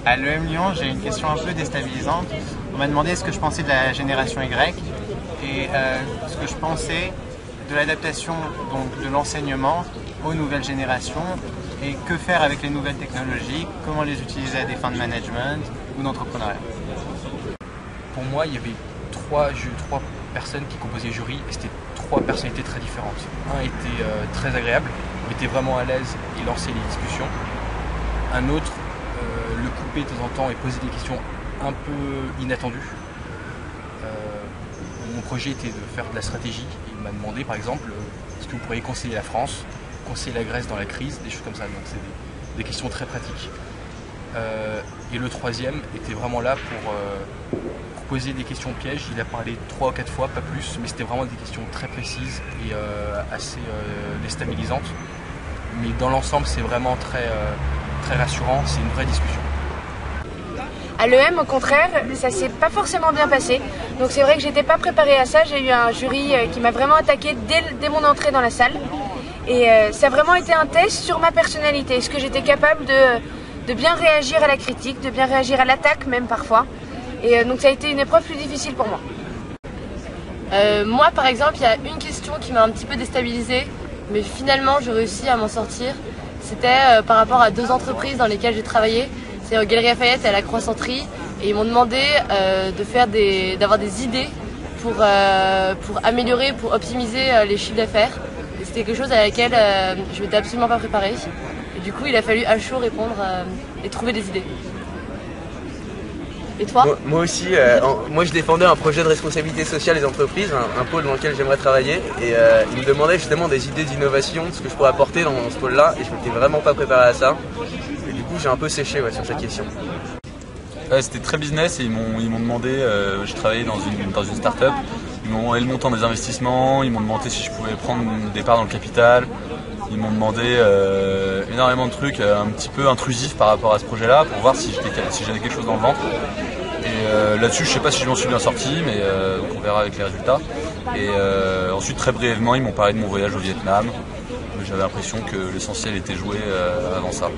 À l'EM Lyon, j'ai une question un peu déstabilisante. On m'a demandé ce que je pensais de la génération Y et ce que je pensais de l'adaptation donc de l'enseignement aux nouvelles générations et que faire avec les nouvelles technologies, comment les utiliser à des fins de management ou d'entrepreneuriat. Pour moi, il y avait trois personnes qui composaient le jury et c'était trois personnalités très différentes. Un était très agréable, mettait vraiment à l'aise et lançait les discussions. Un autre le coupait de temps en temps et posait des questions un peu inattendues. Mon projet était de faire de la stratégie. Il m'a demandé par exemple, est-ce que vous pourriez conseiller la France, conseiller la Grèce dans la crise, des choses comme ça. Donc c'est des questions très pratiques. Et le troisième était vraiment là pour poser des questions pièges. Il a parlé 3 ou 4 fois, pas plus, mais c'était vraiment des questions très précises et assez déstabilisantes. Mais dans l'ensemble, c'est vraiment très rassurant, c'est une vraie discussion. À l'EM, au contraire, ça s'est pas forcément bien passé. Donc c'est vrai que j'étais pas préparée à ça. J'ai eu un jury qui m'a vraiment attaqué dès mon entrée dans la salle. Et ça a vraiment été un test sur ma personnalité. Est-ce que j'étais capable de bien réagir à la critique, de bien réagir à l'attaque même parfois. Et donc ça a été une épreuve plus difficile pour moi. Moi par exemple, il y a une question qui m'a un petit peu déstabilisée, mais finalement j'ai réussi à m'en sortir. C'était par rapport à 2 entreprises dans lesquelles j'ai travaillé. C'est aux Galeries Lafayette et à la Croix-Centrie. Et ils m'ont demandé d'avoir des idées pour améliorer, pour optimiser les chiffres d'affaires. Et c'était quelque chose à laquelle je m'étais absolument pas préparée. Et du coup, il a fallu à chaud répondre et trouver des idées. Et toi ? Moi aussi, moi je défendais un projet de responsabilité sociale des entreprises, un pôle dans lequel j'aimerais travailler. Et il me demandait justement des idées d'innovation, ce que je pourrais apporter dans ce pôle-là. Et je m'étais vraiment pas préparé à ça. Et du coup, j'ai un peu séché sur cette question. C'était très business et ils m'ont demandé, je travaillais dans une start-up, ils m'ont demandé le montant des investissements, ils m'ont demandé si je pouvais prendre des parts dans le capital, ils m'ont demandé énormément de trucs un petit peu intrusifs par rapport à ce projet-là pour voir si j'avais quelque chose dans le ventre. Et là-dessus, je sais pas si je m'en suis bien sorti, mais donc on verra avec les résultats. Et ensuite, très brièvement, ils m'ont parlé de mon voyage au Vietnam. J'avais l'impression que l'essentiel était joué avant ça.